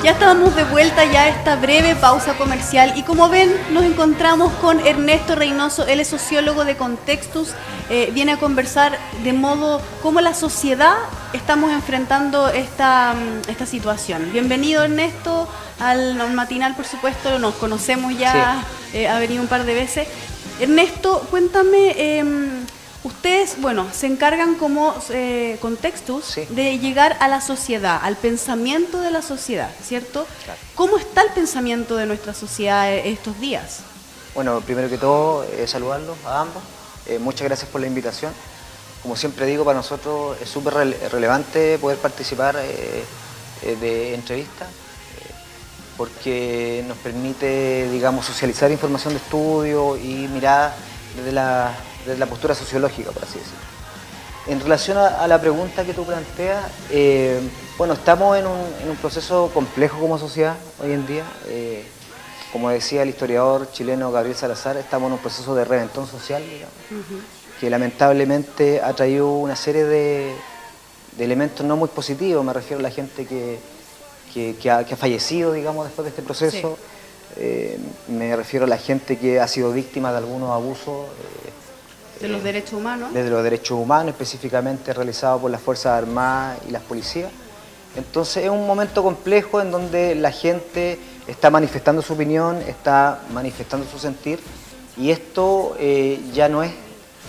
Ya estamos de vuelta ya a esta breve pausa comercial y como ven nos encontramos con Ernesto Reynoso, él es sociólogo de Contextus, viene a conversar de modo cómo la sociedad estamos enfrentando esta situación. Bienvenido Ernesto al matinal, por supuesto, nos conocemos ya, sí. Ha venido un par de veces. Ernesto, cuéntame, ustedes, se encargan como Contextus sí. de llegar a la sociedad, al pensamiento de la sociedad, ¿cierto? Claro. ¿Cómo está el pensamiento de nuestra sociedad estos días? Bueno, primero que todo, saludarlos a ambos. Muchas gracias por la invitación. Como siempre digo, para nosotros es súper relevante poder participar de entrevistas porque nos permite, digamos, socializar información de estudio y mirar desde la postura sociológica, por así decirlo. En relación a la pregunta que tú planteas, estamos en un proceso complejo como sociedad hoy en día. Como decía el historiador chileno Gabriel Salazar, estamos en un proceso de reventón social, digamos, que lamentablemente ha traído una serie de elementos no muy positivos. Me refiero a la gente que ha fallecido, digamos, después de este proceso. Sí. Me refiero a la gente que ha sido víctima de algunos abusos. ¿De los derechos humanos? Desde los derechos humanos, específicamente realizados por las Fuerzas Armadas y las policías. Entonces es un momento complejo en donde la gente está manifestando su opinión, está manifestando su sentir, y esto ya no es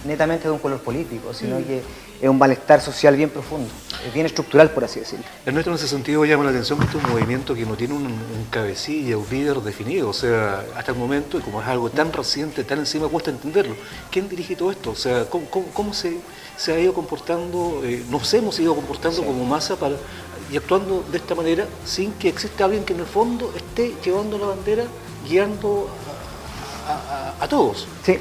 netamente de un color político, sino que es un malestar social bien profundo, es bien estructural, por así decirlo. Ernesto, en ese sentido llama la atención que este es un movimiento que no tiene un cabecilla, un líder definido, o sea, hasta el momento, y como es algo tan reciente, tan encima, cuesta entenderlo. ¿Quién dirige todo esto? O sea, ¿cómo se ha ido comportando, nos hemos ido comportando como masa y actuando de esta manera sin que exista alguien que en el fondo esté llevando la bandera, guiando a todos? Sí.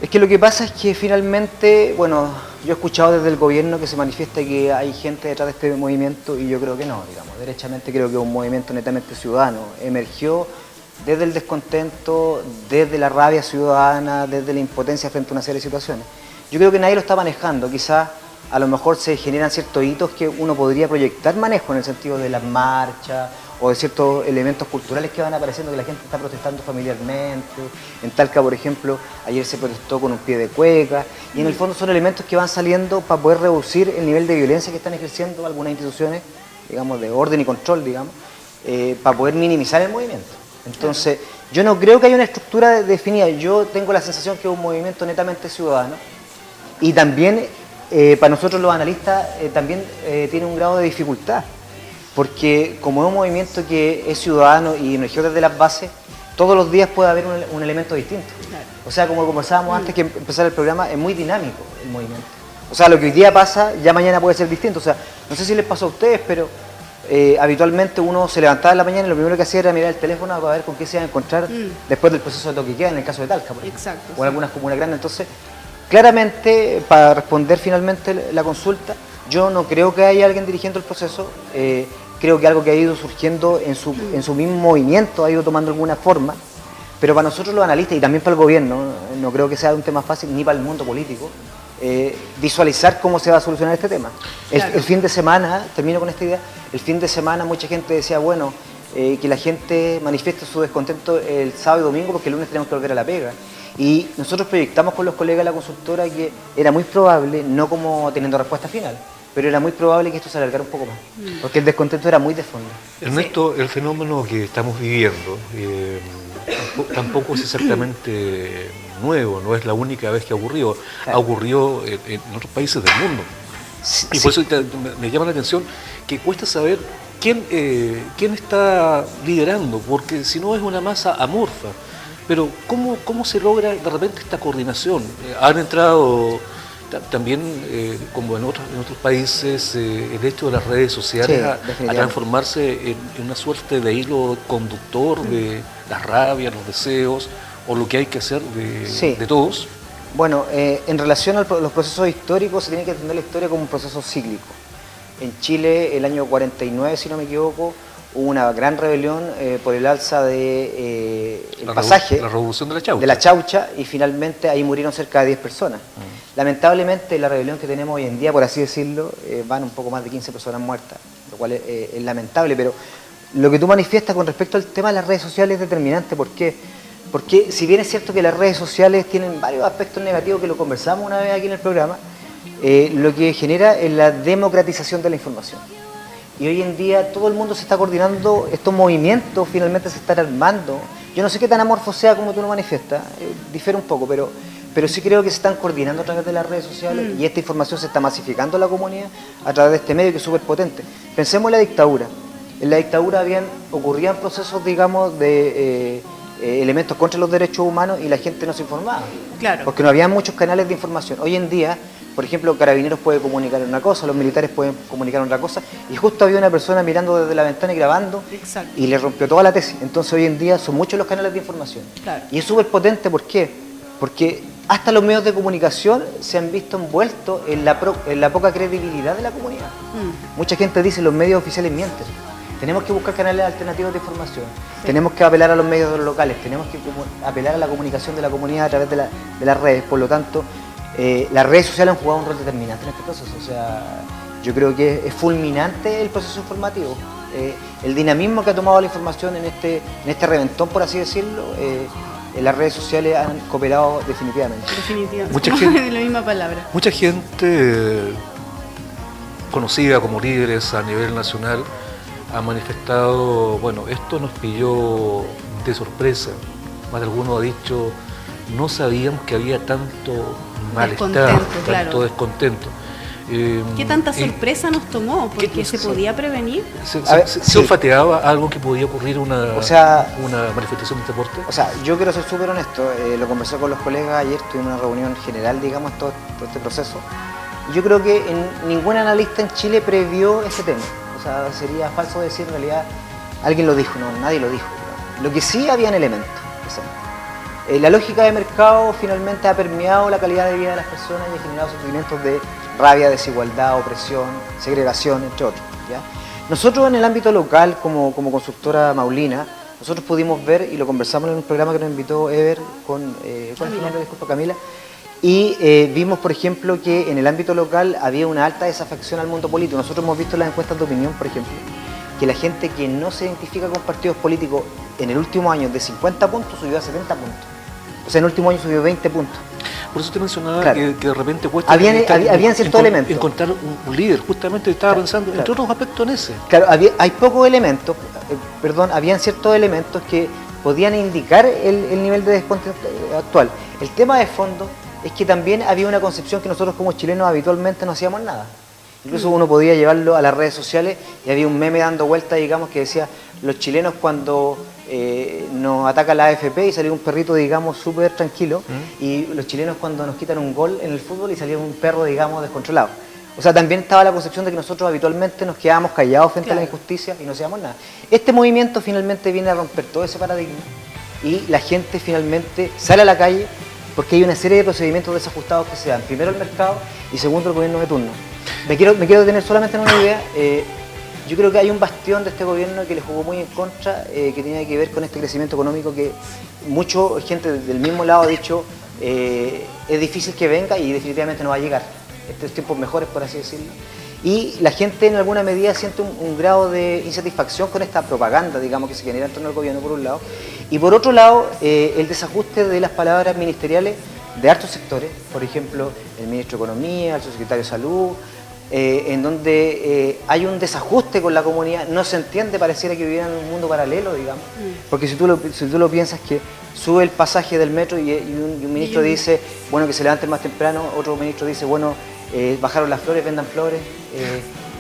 Es que lo que pasa es que finalmente, yo he escuchado desde el gobierno que se manifiesta que hay gente detrás de este movimiento y yo creo que no, digamos. Derechamente creo que es un movimiento netamente ciudadano. Emergió desde el descontento, desde la rabia ciudadana, desde la impotencia frente a una serie de situaciones. Yo creo que nadie lo está manejando, quizás a lo mejor se generan ciertos hitos que uno podría proyectar manejo en el sentido de las marchas o de ciertos elementos culturales que van apareciendo que la gente está protestando familiarmente. En Talca, por ejemplo, ayer se protestó con un pie de cueca, y en el fondo son elementos que van saliendo para poder reducir el nivel de violencia que están ejerciendo algunas instituciones, digamos, de orden y control, digamos, para poder minimizar el movimiento. Entonces, yo no creo que haya una estructura definida. Yo tengo la sensación que es un movimiento netamente ciudadano, y también para nosotros los analistas también tiene un grado de dificultad, porque como es un movimiento que es ciudadano y emergió desde las bases, todos los días puede haber un elemento distinto. Claro. O sea, como conversábamos antes que empezar el programa, es muy dinámico el movimiento. O sea, lo que hoy día pasa, ya mañana puede ser distinto. O sea, no sé si les pasó a ustedes, pero habitualmente uno se levantaba en la mañana y lo primero que hacía era mirar el teléfono para ver con qué se iba a encontrar después del proceso de toque de queda, en el caso de Talca, por ejemplo. Exacto, o en algunas comunas grandes. Entonces, claramente, para responder finalmente la consulta, yo no creo que haya alguien dirigiendo el proceso. Creo que algo que ha ido surgiendo en su mismo movimiento ha ido tomando alguna forma, pero para nosotros los analistas y también para el gobierno, no creo que sea un tema fácil, ni para el mundo político, visualizar cómo se va a solucionar este tema. Claro. El fin de semana, termino con esta idea, el fin de semana mucha gente decía, que la gente manifieste su descontento el sábado y domingo porque el lunes tenemos que volver a la pega. Y nosotros proyectamos con los colegas de la consultora que era muy probable, no como teniendo respuesta final, pero era muy probable que esto se alargara un poco más, porque el descontento era muy de fondo. Ernesto, el fenómeno que estamos viviendo tampoco es exactamente nuevo, no es la única vez que ha ocurrido, claro. Ha ocurrido en otros países del mundo. Sí, y por eso me llama la atención que cuesta saber quién está liderando, porque si no es una masa amorfa. Pero ¿cómo se logra de repente esta coordinación? Han entrado también, como en otros países, el hecho de las redes sociales a transformarse en una suerte de hilo conductor de las rabias, los deseos, o lo que hay que hacer de todos. Bueno, en relación a los procesos históricos, se tiene que entender la historia como un proceso cíclico. En Chile, el año 49, si no me equivoco, hubo una gran rebelión por el alza de pasaje. La revolución de la Chaucha. De la Chaucha, y finalmente ahí murieron cerca de 10 personas. Lamentablemente, la rebelión que tenemos hoy en día, por así decirlo, van un poco más de 15 personas muertas, lo cual es lamentable, pero lo que tú manifiestas con respecto al tema de las redes sociales es determinante. ¿Por qué? Porque si bien es cierto que las redes sociales tienen varios aspectos negativos que lo conversamos una vez aquí en el programa, lo que genera es la democratización de la información. Y hoy en día todo el mundo se está coordinando, estos movimientos finalmente se están armando. Yo no sé qué tan amorfo sea como tú lo manifiestas, difiere un poco, pero sí creo que se están coordinando a través de las redes sociales y esta información se está masificando en la comunidad a través de este medio que es súper potente. Pensemos en la dictadura. En la dictadura ocurrían procesos, digamos, de elementos contra los derechos humanos y la gente no se informaba. Claro. Porque no había muchos canales de información. Hoy en día, por ejemplo, Carabineros puede comunicar una cosa, los militares pueden comunicar otra cosa, y justo había una persona mirando desde la ventana y grabando, Exacto. y le rompió toda la tesis. Entonces hoy en día son muchos los canales de información. Claro. Y es súper potente, ¿por qué? Porque hasta los medios de comunicación se han visto envueltos en la poca credibilidad de la comunidad. Mucha gente dice los medios oficiales mienten. Tenemos que buscar canales alternativos de información, tenemos que apelar a los medios locales, tenemos que apelar a la comunicación de la comunidad a través de las redes. Por lo tanto, las redes sociales han jugado un rol determinante en este proceso. O sea, yo creo que es fulminante el proceso informativo. El dinamismo que ha tomado la información en este reventón, por así decirlo, las redes sociales han cooperado definitivamente. Definitivamente. Mucha gente, la misma palabra. Mucha gente conocida como líderes a nivel nacional ha manifestado, bueno, esto nos pilló de sorpresa. Más de alguno ha dicho, no sabíamos que había tanto malestar, tanto descontento. ¿Qué tanta sorpresa nos tomó? Porque se podía prevenir. ¿Se olfateaba algo que podía ocurrir una manifestación de este porte? O sea, yo quiero ser súper honesto, lo conversé con los colegas ayer, tuve una reunión general, digamos, todo este proceso. Yo creo que ningún analista en Chile previó ese tema. O sea, sería falso decir, en realidad, alguien lo dijo, no, nadie lo dijo. Lo que sí habían elementos. La lógica de mercado finalmente ha permeado la calidad de vida de las personas y ha generado sentimientos de rabia, desigualdad, opresión, segregación, entre otros. ¿Ya? Nosotros en el ámbito local, como constructora Maulina, nosotros pudimos ver, y lo conversamos en un programa que nos invitó Ever con Camila, y vimos, por ejemplo, que en el ámbito local había una alta desafección al mundo político. Nosotros hemos visto en las encuestas de opinión, por ejemplo, que la gente que no se identifica con partidos políticos en el último año de 50 puntos subió a 70 puntos. O sea, en el último año subió 20 puntos. Por eso te mencionaba claro. que de repente cuesta habían ciertos elementos. Encontrar un líder, justamente estaba pensando, entre otros aspectos en ese. Claro, hay pocos elementos, habían ciertos elementos que podían indicar el nivel de descontento actual. El tema de fondo es que también había una concepción que nosotros como chilenos habitualmente no hacíamos nada. Incluso uno podía llevarlo a las redes sociales y había un meme dando vuelta, digamos, que decía, los chilenos cuando nos ataca la AFP y salía un perrito, digamos, súper tranquilo, y los chilenos cuando nos quitan un gol en el fútbol y salía un perro, digamos, descontrolado. O sea, también estaba la concepción de que nosotros habitualmente nos quedábamos callados frente a la injusticia y no hacíamos nada. Este movimiento finalmente viene a romper todo ese paradigma y la gente finalmente sale a la calle porque hay una serie de procedimientos desajustados que se dan. Primero el mercado y segundo el gobierno de turno. Me quiero detener solamente en una idea. Yo creo que hay un bastión de este gobierno que le jugó muy en contra, que tenía que ver con este crecimiento económico que mucha gente del mismo lado ha dicho es difícil que venga y definitivamente no va a llegar. Estos tiempos mejores, por así decirlo. Y la gente en alguna medida siente un grado de insatisfacción con esta propaganda, digamos, que se genera en torno al gobierno por un lado. Y por otro lado, el desajuste de las palabras ministeriales de hartos sectores, por ejemplo, el ministro de Economía, el subsecretario de Salud, en donde hay un desajuste con la comunidad, no se entiende, pareciera que vivieran en un mundo paralelo, digamos, porque si tú lo piensas que sube el pasaje del metro y un ministro dice, bueno, que se levanten más temprano, otro ministro dice, bueno, bajaron las flores, vendan flores.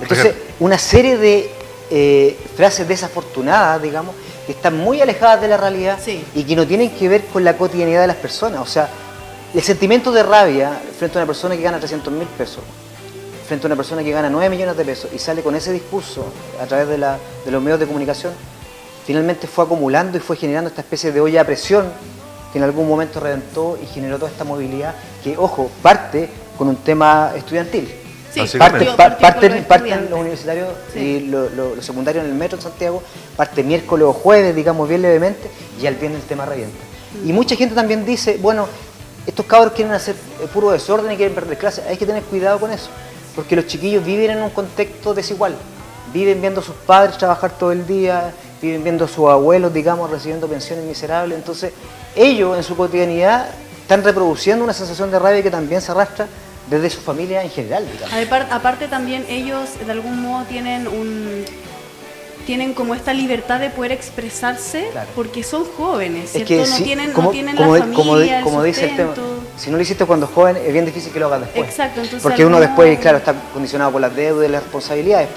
Entonces, una serie de frases desafortunadas, digamos, que están muy alejadas de la realidad y que no tienen que ver con la cotidianidad de las personas. O sea, el sentimiento de rabia frente a una persona que gana 300.000 pesos, frente a una persona que gana 9 millones de pesos y sale con ese discurso a través de los medios de comunicación, finalmente fue acumulando y fue generando esta especie de olla a presión que en algún momento reventó y generó toda esta movilidad que, ojo, parte con un tema estudiantil. Sí, parten los universitarios y los secundarios en el metro de Santiago, parte miércoles o jueves, digamos, bien levemente, y al viernes el tema revienta. Y mucha gente también dice, bueno, estos cabros quieren hacer puro desorden y quieren perder clases. Hay que tener cuidado con eso, porque los chiquillos viven en un contexto desigual. viven viendo a sus padres trabajar todo el día, viven viendo a sus abuelos, digamos, recibiendo pensiones miserables. Entonces, ellos en su cotidianidad están reproduciendo una sensación de rabia que también se arrastra desde su familia en general, digamos. Aparte también ellos de algún modo tienen como esta libertad de poder expresarse, claro, porque son jóvenes, ¿cierto? Es que no tienen la familia, como dice el tema, si no lo hiciste cuando joven, es bien difícil que lo hagas después. Exacto, entonces porque uno después, claro, está condicionado por las deudas y las responsabilidades,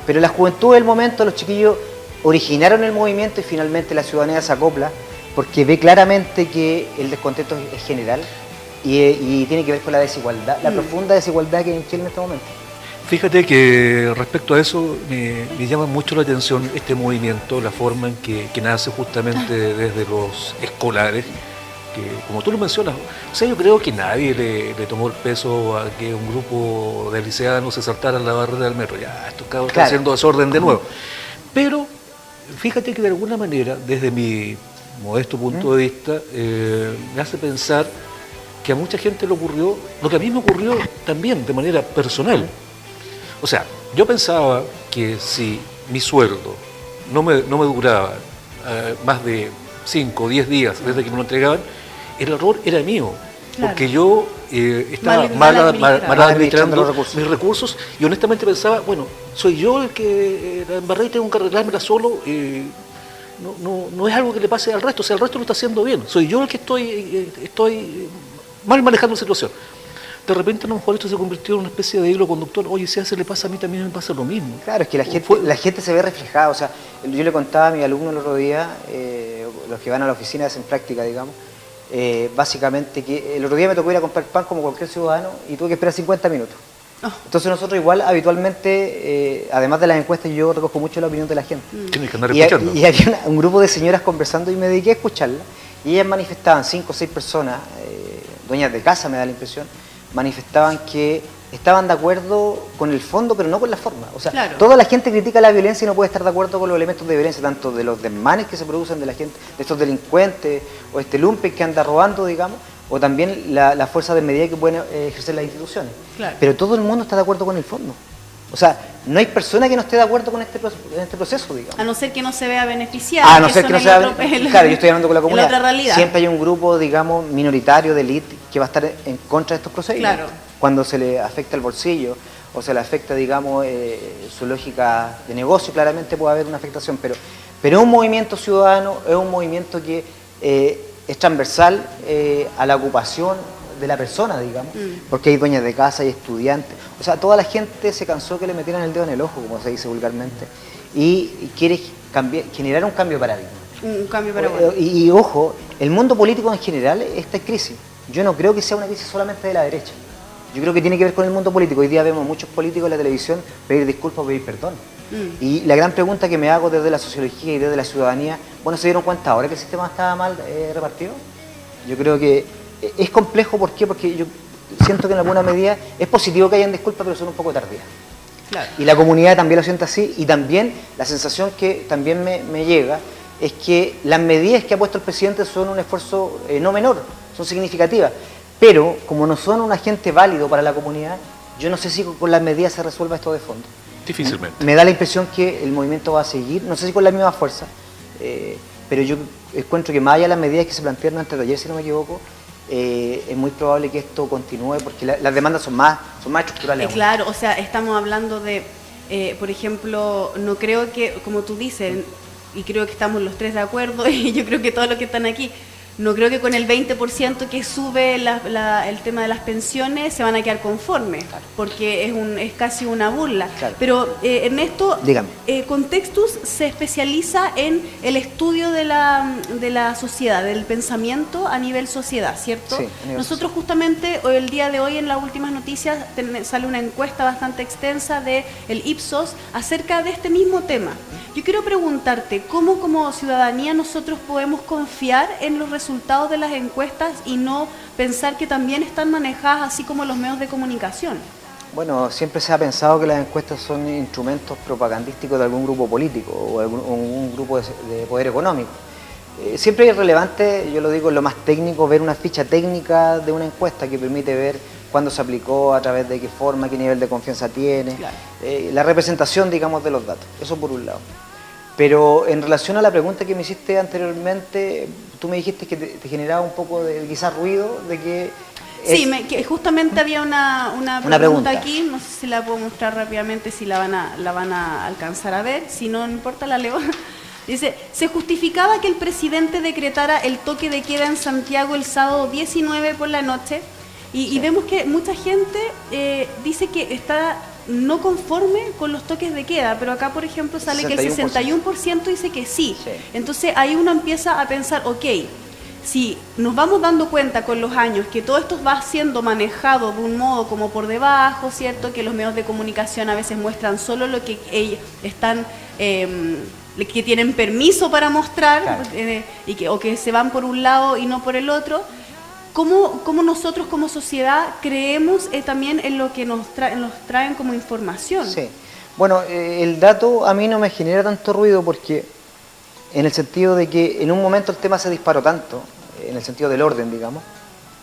pero la juventud del momento, los chiquillos originaron el movimiento y finalmente la ciudadanía se acopla, porque ve claramente que el descontento es general y tiene que ver con la desigualdad, la profunda desigualdad que hay en Chile en este momento. Fíjate que respecto a eso me llama mucho la atención este movimiento, la forma en que nace justamente desde los escolares, que como tú lo mencionas, o sea, yo creo que nadie le tomó el peso a que un grupo de liceanos se saltaran la barrera del metro. Ya, estos cabros están haciendo desorden de nuevo. Pero fíjate que de alguna manera, desde mi modesto punto de vista, me hace pensar que a mucha gente le ocurrió lo que a mí me ocurrió también de manera personal. O sea, yo pensaba que si mi sueldo no me duraba más de 5 o 10 días desde que me lo entregaban, el error era mío, claro, porque yo estaba mal administrando mis recursos y honestamente pensaba, bueno, soy yo el que la embarré y tengo que arreglármela solo, no es algo que le pase al resto, o sea, el resto lo está haciendo bien, soy yo el que estoy mal manejando la situación. De repente a lo mejor esto se convirtió en una especie de hilo conductor. Oye, si a ese le pasa a mí, también me pasa lo mismo. Claro, es que la gente se ve reflejada. O sea, yo le contaba a mi alumno el otro día, los que van a la oficina hacen práctica, digamos, básicamente que el otro día me tocó ir a comprar pan como cualquier ciudadano y tuve que esperar 50 minutos. Oh. Entonces nosotros igual habitualmente, además de las encuestas, yo recojo mucho la opinión de la gente. Tienes que andar escuchando. Y había un grupo de señoras conversando y me dediqué a escucharla. Y ellas manifestaban, 5 o 6 personas, dueñas de casa me da la impresión, manifestaban que estaban de acuerdo con el fondo, pero no con la forma. O sea, claro, toda la gente critica la violencia y no puede estar de acuerdo con los elementos de violencia, tanto de los desmanes que se producen de la gente, de estos delincuentes, o este lumpen que anda robando, digamos, o también la fuerza de medida que pueden ejercer las instituciones. Claro. Pero todo el mundo está de acuerdo con el fondo. O sea, no hay persona que no esté de acuerdo con este proceso, digamos. A no ser que no se vea beneficiada. A no ser que no se vea. Claro, yo estoy hablando con la comunidad. La otra realidad. Siempre hay un grupo, digamos, minoritario de élite que va a estar en contra de estos procedimientos. Claro. Cuando se le afecta el bolsillo o se le afecta, digamos, su lógica de negocio, claramente puede haber una afectación. Pero es un movimiento ciudadano, es un movimiento que es transversal a la ocupación de la persona, digamos, porque hay dueñas de casa, hay estudiantes, o sea, toda la gente se cansó que le metieran el dedo en el ojo, como se dice vulgarmente, y quiere generar un cambio de paradigma. Un cambio de paradigma. Y ojo, el mundo político en general está en crisis. Yo no creo que sea una crisis solamente de la derecha. Yo creo que tiene que ver con el mundo político. Hoy día vemos muchos políticos en la televisión pedir disculpas o pedir perdón. Y la gran pregunta que me hago desde la sociología y desde la ciudadanía, bueno, ¿se dieron cuenta ahora que el sistema estaba mal repartido? Yo creo que es complejo. ¿Por qué? Porque yo siento que en alguna medida es positivo que hayan disculpas, pero son un poco tardías. Claro. Y la comunidad también lo siente así, y también la sensación que también me llega es que las medidas que ha puesto el presidente son un esfuerzo no menor, son significativas, pero como no son un agente válido para la comunidad, yo no sé si con las medidas se resuelva esto de fondo. Difícilmente. Me da la impresión que el movimiento va a seguir, no sé si con la misma fuerza, pero yo encuentro que más allá de las medidas que se plantearon antes de ayer, si no me equivoco, es muy probable que esto continúe porque las demandas son más estructurales. Claro, o sea, estamos hablando de, por ejemplo, no creo que, como tú dices, y creo que estamos los tres de acuerdo, y yo creo que todos los que están aquí, no creo que con el 20% que sube el tema de las pensiones se van a quedar conformes, claro, porque es casi una burla. Claro. Pero Ernesto, Contextus se especializa en el estudio de la sociedad, del pensamiento a nivel sociedad, ¿cierto? Sí, nosotros justamente el día de hoy en las últimas noticias sale una encuesta bastante extensa del Ipsos acerca de este mismo tema. Yo quiero preguntarte, ¿cómo como ciudadanía nosotros podemos confiar en los resultados de las encuestas y no pensar que también están manejadas así como los medios de comunicación? Bueno, siempre se ha pensado que las encuestas son instrumentos propagandísticos de algún grupo político o algún grupo de poder económico. Siempre es relevante, yo lo digo en lo más técnico, ver una ficha técnica de una encuesta que permite ver cuándo se aplicó, a través de qué forma, qué nivel de confianza tiene, Claro. la representación, digamos, de los datos. Eso por un lado. Pero en relación a la pregunta que me hiciste anteriormente, tú me dijiste que te generaba un poco de quizás ruido de que... Sí, que justamente había una pregunta aquí, no sé si la puedo mostrar rápidamente, si la van a alcanzar a ver, si no, no importa, la leo. Dice, se justificaba que el presidente decretara el toque de queda en Santiago el sábado 19 por la noche y vemos que mucha gente dice que está no conforme con los toques de queda, pero acá, por ejemplo, sale que el 61% dice que sí. Entonces ahí uno empieza a pensar, ok, si nos vamos dando cuenta con los años que todo esto va siendo manejado de un modo como por debajo, ¿cierto? Que los medios de comunicación a veces muestran solo lo que ellos están, que tienen permiso para mostrar, claro. O que se van por un lado y no por el otro. ¿Cómo nosotros como sociedad creemos también en lo que nos traen como información? Sí, bueno, el dato a mí no me genera tanto ruido porque... en el sentido de que en un momento el tema se disparó tanto, en el sentido del orden, digamos,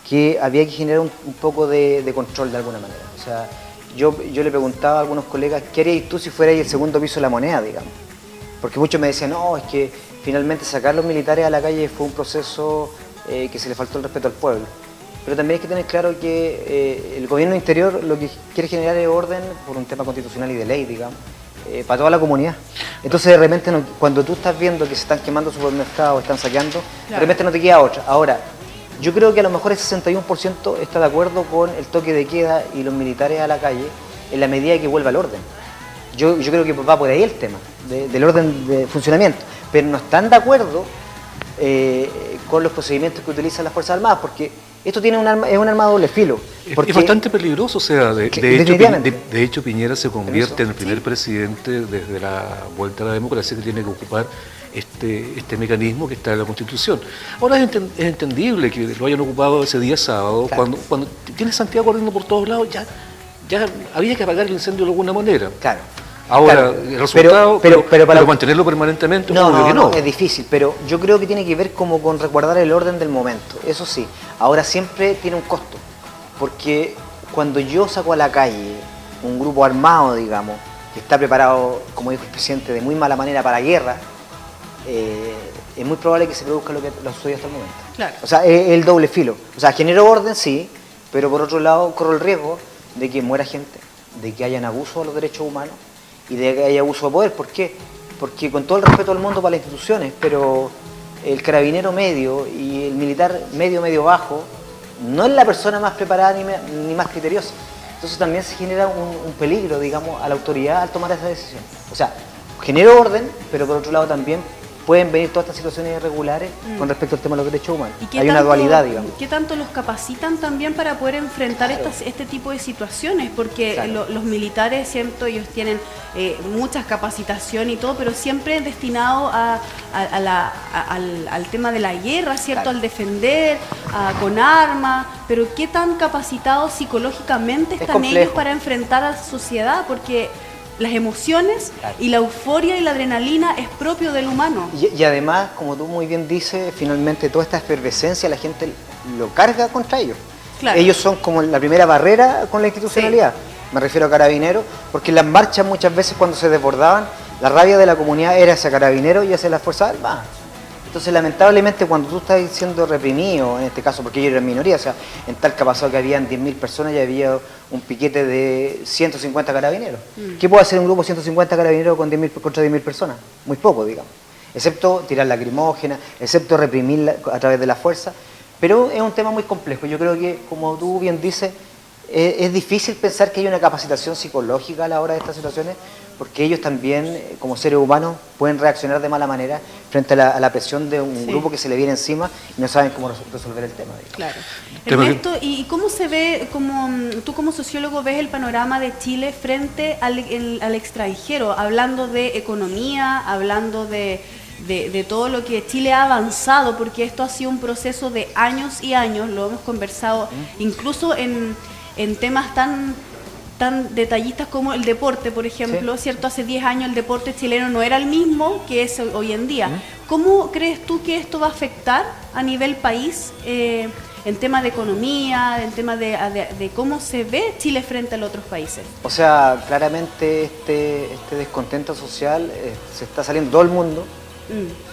que había que generar un poco de control de alguna manera. O sea, yo le preguntaba a algunos colegas, ¿qué harías tú si fuerais el segundo piso de la moneda, digamos? Porque muchos me decían, no, es que finalmente sacar los militares a la calle fue un proceso que se le faltó el respeto al pueblo. Pero también hay que tener claro que el gobierno interior lo que quiere generar es orden por un tema constitucional y de ley, digamos, para toda la comunidad. Entonces de repente cuando tú estás viendo que se están quemando supermercados, están saqueando, claro, de repente no te queda otra. Ahora, yo creo que a lo mejor el 61% está de acuerdo con el toque de queda y los militares a la calle en la medida que vuelva el orden. Yo creo que va por ahí el tema, del orden de funcionamiento, pero no están de acuerdo con los procedimientos que utilizan las Fuerzas Armadas, porque esto tiene es un arma de doble filo. Es bastante peligroso, o sea, de hecho Piñera se convierte en el primer presidente desde la vuelta a la democracia que tiene que ocupar este mecanismo que está en la Constitución. Ahora es entendible que lo hayan ocupado ese día sábado, claro, cuando tienes Santiago corriendo por todos lados, ya había que apagar el incendio de alguna manera. Claro. Ahora, claro, el resultado, pero mantenerlo permanentemente no, es difícil, pero yo creo que tiene que ver como con resguardar el orden del momento, eso sí. Ahora siempre tiene un costo, porque cuando yo saco a la calle un grupo armado, digamos, que está preparado, como dijo el presidente, de muy mala manera para la guerra, es muy probable que se produzca lo sucedido hasta el momento. Claro. O sea, es el doble filo. O sea, genero orden, sí, pero por otro lado corro el riesgo de que muera gente, de que hayan abusos a los derechos humanos, y de que haya abuso de poder. ¿Por qué? Porque con todo el respeto del mundo para las instituciones, pero el carabinero medio y el militar medio bajo no es la persona más preparada ni más criteriosa. Entonces también se genera un peligro, digamos, a la autoridad al tomar esa decisión. O sea, genera orden, pero por otro lado también pueden venir todas estas situaciones irregulares con respecto al tema de los derechos humanos. Hay una dualidad, digamos. ¿Qué tanto los capacitan también para poder enfrentar este tipo de situaciones? Porque los militares, ¿cierto? Ellos tienen mucha capacitación y todo, pero siempre destinados al tema de la guerra, ¿cierto? Claro. Al defender, con armas, pero ¿qué tan capacitados psicológicamente están ellos para enfrentar a la sociedad? Porque las emociones, claro, y la euforia y la adrenalina es propio del humano. Y además, como tú muy bien dices, finalmente toda esta efervescencia la gente lo carga contra ellos. Claro. Ellos son como la primera barrera con la institucionalidad. Sí. Me refiero a Carabineros, porque en las marchas muchas veces cuando se desbordaban, la rabia de la comunidad era hacia Carabineros y hacia las Fuerzas Armadas. Entonces, lamentablemente, cuando tú estás siendo reprimido, en este caso, porque ellos eran minoría, o sea, en Talca pasó que habían 10.000 personas y había un piquete de 150 carabineros. ¿Qué puede hacer un grupo de 150 carabineros contra 10.000 personas? Muy poco, digamos. Excepto tirar lacrimógena, excepto reprimir a través de la fuerza. Pero es un tema muy complejo. Yo creo que, como tú bien dices, es difícil pensar que hay una capacitación psicológica a la hora de estas situaciones, porque ellos también, como seres humanos, pueden reaccionar de mala manera frente a la presión de un grupo que se le viene encima y no saben cómo resolver el tema. Claro. Ernesto, ¿y cómo se ve, tú como sociólogo ves el panorama de Chile frente al extranjero? Hablando de economía, hablando de todo lo que Chile ha avanzado, porque esto ha sido un proceso de años y años, lo hemos conversado incluso en temas tan detallistas como el deporte, por ejemplo, ¿cierto? Hace 10 años el deporte chileno no era el mismo que es hoy en día. ¿Cómo crees tú que esto va a afectar a nivel país en temas de economía, en temas de cómo se ve Chile frente a los otros países? O sea, claramente este descontento social se está saliendo todo el mundo.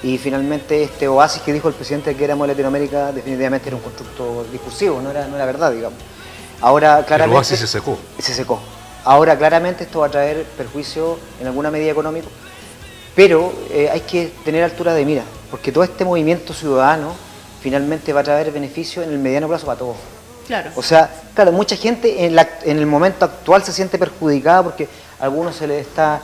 Y finalmente este oasis que dijo el presidente que éramos Latinoamérica definitivamente era un constructo discursivo, no era verdad, digamos. Ahora claramente... El oasis se secó. Se secó. Ahora claramente esto va a traer perjuicio en alguna medida económico, pero hay que tener altura de mira, porque todo este movimiento ciudadano finalmente va a traer beneficio en el mediano plazo para todos. Claro. O sea, claro, mucha gente en el momento actual se siente perjudicada porque a algunos se les están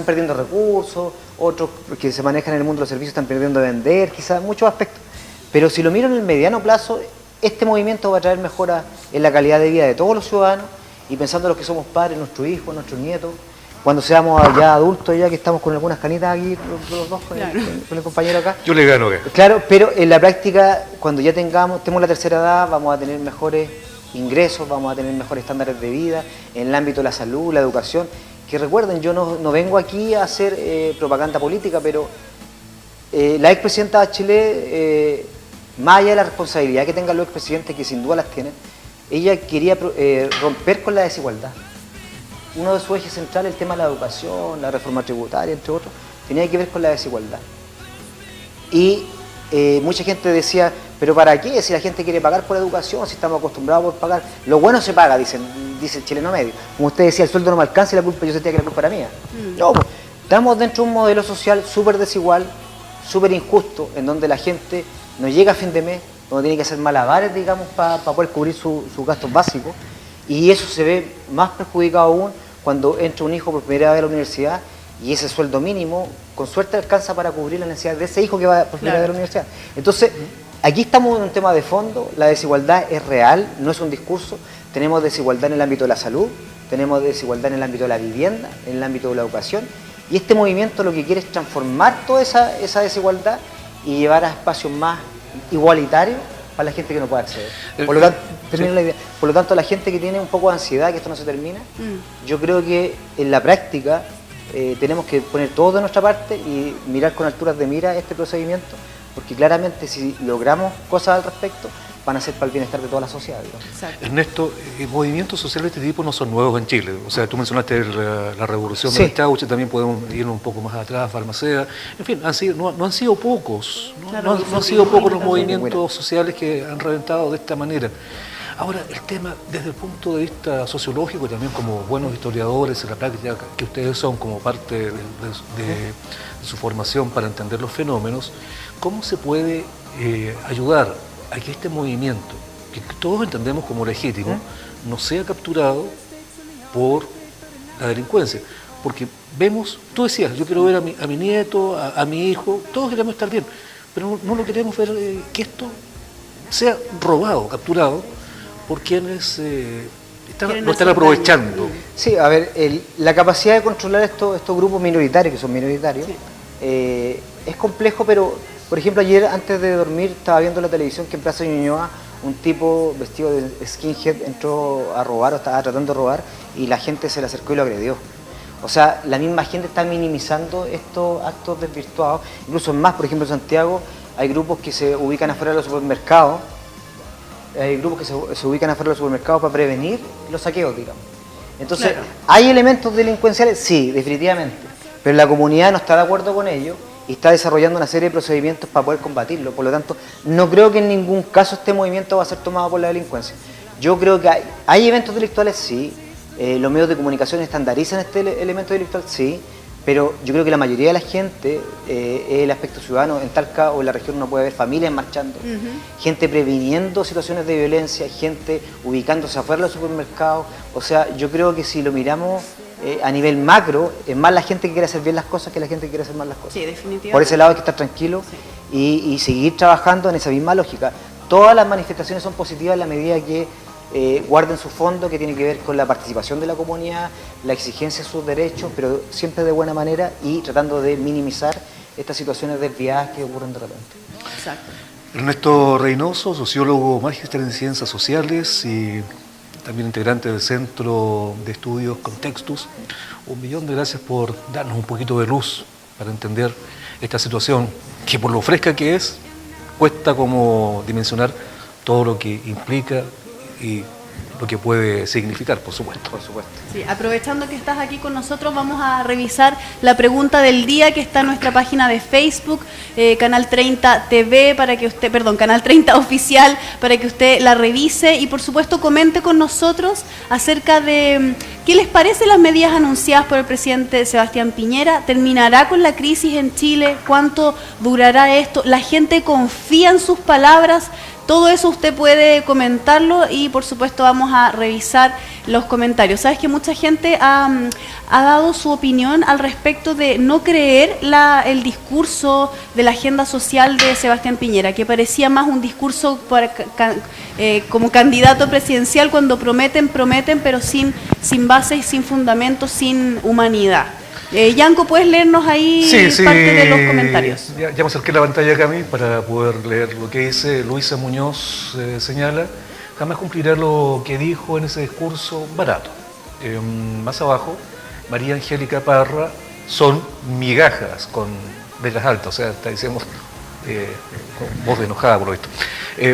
perdiendo recursos, otros que se manejan en el mundo de los servicios están perdiendo de vender, quizás muchos aspectos. Pero si lo miro en el mediano plazo, este movimiento va a traer mejora en la calidad de vida de todos los ciudadanos y pensando en los que somos padres, nuestros hijos, nuestros nietos, cuando seamos ya adultos, ya que estamos con algunas canitas aquí, los dos, con el compañero acá. Yo le gano, ¿qué? Claro, pero en la práctica, cuando ya tenemos la tercera edad, vamos a tener mejores ingresos, vamos a tener mejores estándares de vida en el ámbito de la salud, la educación. Que recuerden, yo no vengo aquí a hacer propaganda política, pero la expresidenta Bachelet, más allá de la responsabilidad que tengan los expresidentes, que sin duda las tienen, ella quería romper con la desigualdad. Uno de sus ejes centrales, el tema de la educación, la reforma tributaria, entre otros, tenía que ver con la desigualdad. Y mucha gente decía, pero ¿para qué? Si la gente quiere pagar por educación, si estamos acostumbrados por pagar. Lo bueno se paga, dice el chileno medio. Como usted decía, el sueldo no me alcanza y la culpa, yo sentía que la culpa era mía. No, pues, estamos dentro de un modelo social súper desigual, súper injusto, en donde la gente no llega a fin de mes, donde tiene que hacer malabares, digamos, para poder cubrir sus gastos básicos. Y eso se ve más perjudicado aún cuando entra un hijo por primera vez a la universidad y ese sueldo mínimo, con suerte, alcanza para cubrir la necesidad de ese hijo que va por primera vez a la universidad. Entonces, aquí estamos en un tema de fondo, la desigualdad es real, no es un discurso. Tenemos desigualdad en el ámbito de la salud, tenemos desigualdad en el ámbito de la vivienda, en el ámbito de la educación, y este movimiento lo que quiere es transformar toda esa desigualdad y llevar a espacios más igualitarios para la gente que no puede acceder. Por lo tanto, termino la idea. Por lo tanto, la gente que tiene un poco de ansiedad que esto no se termina, yo creo que en la práctica tenemos que poner todo de nuestra parte y mirar con alturas de mira este procedimiento, porque claramente si logramos cosas al respecto, van a ser para el bienestar de toda la sociedad. Ernesto, movimientos sociales de este tipo no son nuevos en Chile. O sea, tú mencionaste la revolución del Chauche, también podemos irnos un poco más atrás, Balmaceda. En fin, no han sido pocos, no han sido pocos los movimientos sociales que han reventado de esta manera. Ahora, el tema desde el punto de vista sociológico, y también como buenos historiadores en la práctica que ustedes son como parte de su formación para entender los fenómenos, ¿cómo se puede ayudar a que este movimiento, que todos entendemos como legítimo, no sea capturado por la delincuencia? Porque vemos, tú decías, yo quiero ver a mi nieto, a mi hijo, todos queremos estar bien, pero no lo queremos ver que esto sea robado, capturado por quienes lo están aprovechando. Sí, a ver, la capacidad de controlar estos grupos minoritarios, que son minoritarios, es complejo, pero, por ejemplo, ayer antes de dormir estaba viendo la televisión que en Plaza Ñuñoa un tipo vestido de skinhead entró a robar o estaba tratando de robar y la gente se le acercó y lo agredió. O sea, la misma gente está minimizando estos actos desvirtuados. Incluso más, por ejemplo, en Santiago hay grupos que se ubican afuera de los supermercados. Hay grupos que se ubican afuera de los supermercados para prevenir los saqueos, digamos. Entonces, claro, ¿hay elementos delincuenciales? Sí, definitivamente. Pero la comunidad no está de acuerdo con ello y está desarrollando una serie de procedimientos para poder combatirlo. Por lo tanto, no creo que en ningún caso este movimiento va a ser tomado por la delincuencia. Yo creo que hay eventos delictuales, sí. Los medios de comunicación estandarizan este elemento delictual, sí. Pero yo creo que la mayoría de la gente, el aspecto ciudadano, en Talca o en la región uno puede ver familias marchando, gente previniendo situaciones de violencia, gente ubicándose afuera de los supermercados. O sea, yo creo que si lo miramos a nivel macro, es más la gente que quiere hacer bien las cosas que la gente que quiere hacer mal las cosas. Sí, definitivamente. Por ese lado hay que estar tranquilo, sí, y seguir trabajando en esa misma lógica. Todas las manifestaciones son positivas en la medida que guarden su fondo, que tiene que ver con la participación de la comunidad, la exigencia de sus derechos, pero siempre de buena manera y tratando de minimizar estas situaciones desviadas que ocurren de repente. Exacto. Ernesto Reynoso, sociólogo magíster en Ciencias Sociales y también integrante del Centro de Estudios Contextus. 1.000.000 de gracias por darnos un poquito de luz para entender esta situación que por lo fresca que es, cuesta como dimensionar todo lo que implica y lo que puede significar, por supuesto. Por supuesto. Sí, aprovechando que estás aquí con nosotros, vamos a revisar la pregunta del día que está en nuestra página de Facebook, Canal 30 TV, Canal 30 Oficial, para que usted la revise y por supuesto comente con nosotros acerca de qué les parecen las medidas anunciadas por el presidente Sebastián Piñera. ¿Terminará con la crisis en Chile? ¿Cuánto durará esto? ¿La gente confía en sus palabras? Todo eso usted puede comentarlo y por supuesto vamos a revisar los comentarios. Sabes que mucha gente ha dado su opinión al respecto de no creer el discurso de la agenda social de Sebastián Piñera, que parecía más un discurso como candidato presidencial cuando prometen, pero sin base y sin fundamento, sin humanidad. Yanko, ¿puedes leernos ahí parte de los comentarios? Ya me acerqué la pantalla acá a mí para poder leer lo que dice. Luisa Muñoz señala: jamás cumplirá lo que dijo en ese discurso barato. Más abajo, María Angélica Parra: son migajas con letras altas, o sea, está diciendo con voz de enojada por lo visto.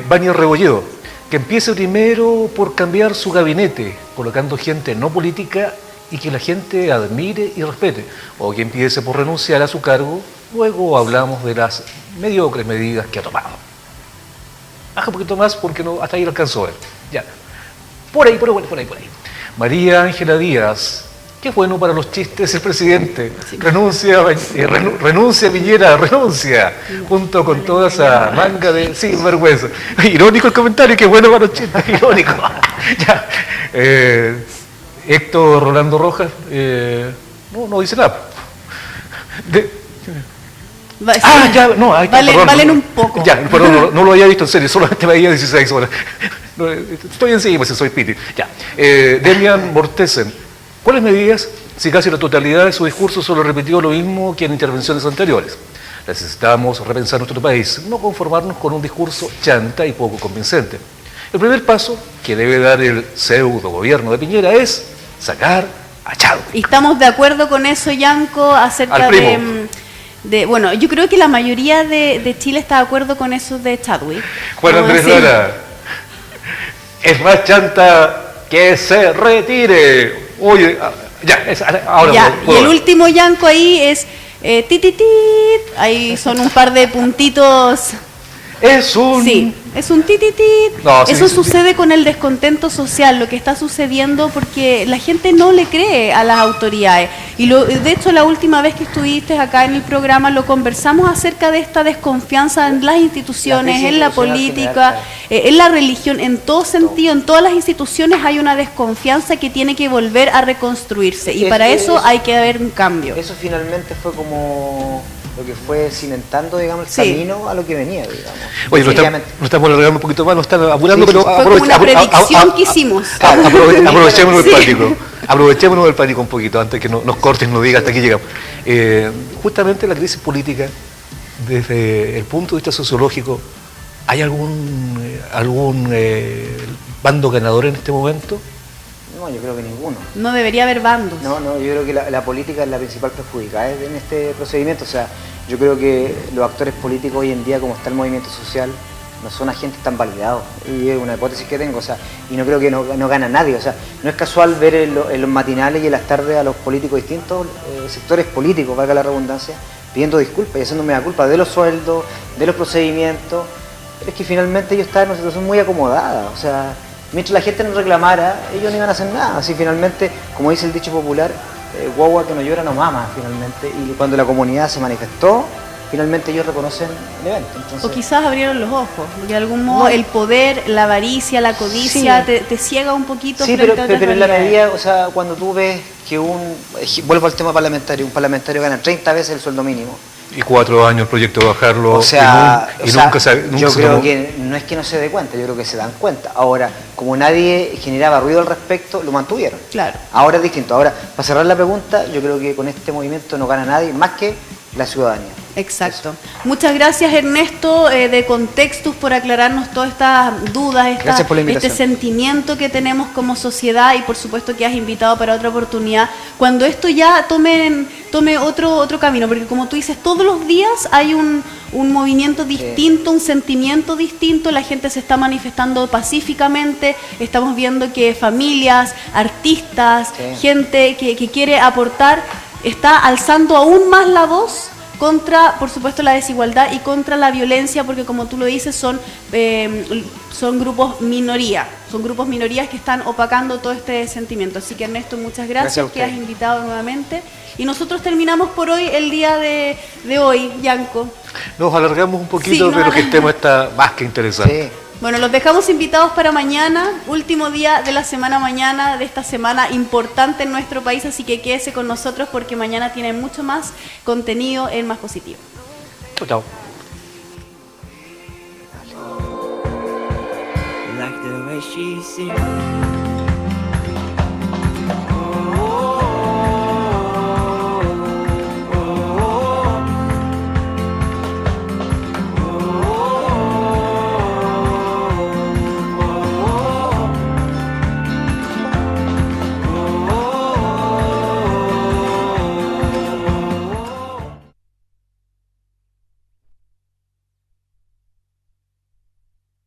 Vania Rebolledo: que empiece primero por cambiar su gabinete, colocando gente no política y que la gente admire y respete, o que empiece por renunciar a su cargo, luego hablamos de las mediocres medidas que ha tomado. Baja un poquito más porque no, hasta ahí lo alcanzó a ver. Ya. Por ahí. María Ángela Díaz: qué bueno para los chistes el presidente. Sí. Renuncia Piñera, renuncia. Junto con toda esa manga de sinvergüenza. Irónico el comentario, qué bueno para los chistes, irónico. Ya. Héctor Rolando Rojas, no dice nada. Valen un poco. Ya, perdón, no lo había visto en serio, solamente veía 16 horas. Estoy encima, si soy piti. Ya. Demian Mortesen: ¿cuáles medidas si casi la totalidad de su discurso solo repitió lo mismo que en intervenciones anteriores? Necesitamos repensar nuestro país, no conformarnos con un discurso chanta y poco convincente. El primer paso que debe dar el pseudo gobierno de Piñera es sacar a Chadwick. Y estamos de acuerdo con eso, Yanko, acerca de bueno, yo creo que la mayoría de Chile está de acuerdo con eso de Chadwick. Juan Andrés Lara: es más chanta que se retire. Oye, ahora ya, y el último Yanko ahí es tititit, ahí son un par de puntitos. Sí, es un tititit. No, eso sucede con el descontento social, lo que está sucediendo porque la gente no le cree a las autoridades. Y de hecho la última vez que estuviste acá en el programa lo conversamos acerca de esta desconfianza en las instituciones, en la política, en la religión, en todo sentido, en todas las instituciones hay una desconfianza que tiene que volver a reconstruirse y para eso hay que haber un cambio. Eso finalmente fue como lo que fue cimentando, digamos, el camino a lo que venía, digamos. Oye, lo estamos alargando un poquito más, nos están apurando, pero fue como una predicción que hicimos. Aprovechémonos del pánico. Aprovechémonos del pánico un poquito, antes que nos corten, nos digan hasta aquí llegamos. Justamente la crisis política, desde el punto de vista sociológico, ¿hay algún bando ganador en este momento? No, yo creo que ninguno. No debería haber bandos. No, yo creo que la política es la principal perjudicada en este procedimiento. O sea, yo creo que los actores políticos hoy en día, como está el movimiento social, no son agentes tan validados. Y es una hipótesis que tengo, o sea, y no creo que no gana nadie. O sea, no es casual ver en los matinales y en las tardes a los políticos distintos, sectores políticos, valga la redundancia, pidiendo disculpas y haciéndome la culpa de los sueldos, de los procedimientos. Pero es que finalmente ellos están en una situación muy acomodada. O sea, mientras la gente no reclamara, ellos no iban a hacer nada. Así finalmente, como dice el dicho popular, guagua que no llora no mama, finalmente. Y cuando la comunidad se manifestó, finalmente ellos reconocen el evento. Entonces, o quizás abrieron los ojos. De algún modo el poder, la avaricia, la codicia, sí, te ciega un poquito. Sí, pero en la medida, o sea, cuando tú ves que vuelvo al tema parlamentario, un parlamentario gana 30 veces el sueldo mínimo. Y 4 años el proyecto de bajarlo. O sea, nunca yo creo que no es que no se dé cuenta, yo creo que se dan cuenta. Ahora, como nadie generaba ruido al respecto, lo mantuvieron. Claro. Ahora es distinto. Ahora, para cerrar la pregunta, yo creo que con este movimiento no gana nadie más que la ciudadanía. Exacto. Muchas gracias, Ernesto, de Contextus, por aclararnos todas estas dudas, Gracias por la invitación. este sentimiento que tenemos como sociedad, y por supuesto que has invitado para otra oportunidad. Cuando esto ya tome otro camino, porque como tú dices, todos los días hay un movimiento distinto, un sentimiento distinto, la gente se está manifestando pacíficamente, estamos viendo que familias, artistas, gente que quiere aportar, está alzando aún más la voz contra, por supuesto, la desigualdad y contra la violencia, porque como tú lo dices, son grupos minorías que están opacando todo este sentimiento. Así que, Ernesto, muchas gracias que has invitado nuevamente. Y nosotros terminamos por hoy el día de hoy, Yanko. Nos alargamos un poquito, pero que el tema está más que interesante. Sí. Bueno, los dejamos invitados para mañana, último día de la semana mañana, de esta semana importante en nuestro país, así que quédese con nosotros porque mañana tiene mucho más contenido en Más Positivo. Chao, chao. Like the way she sings.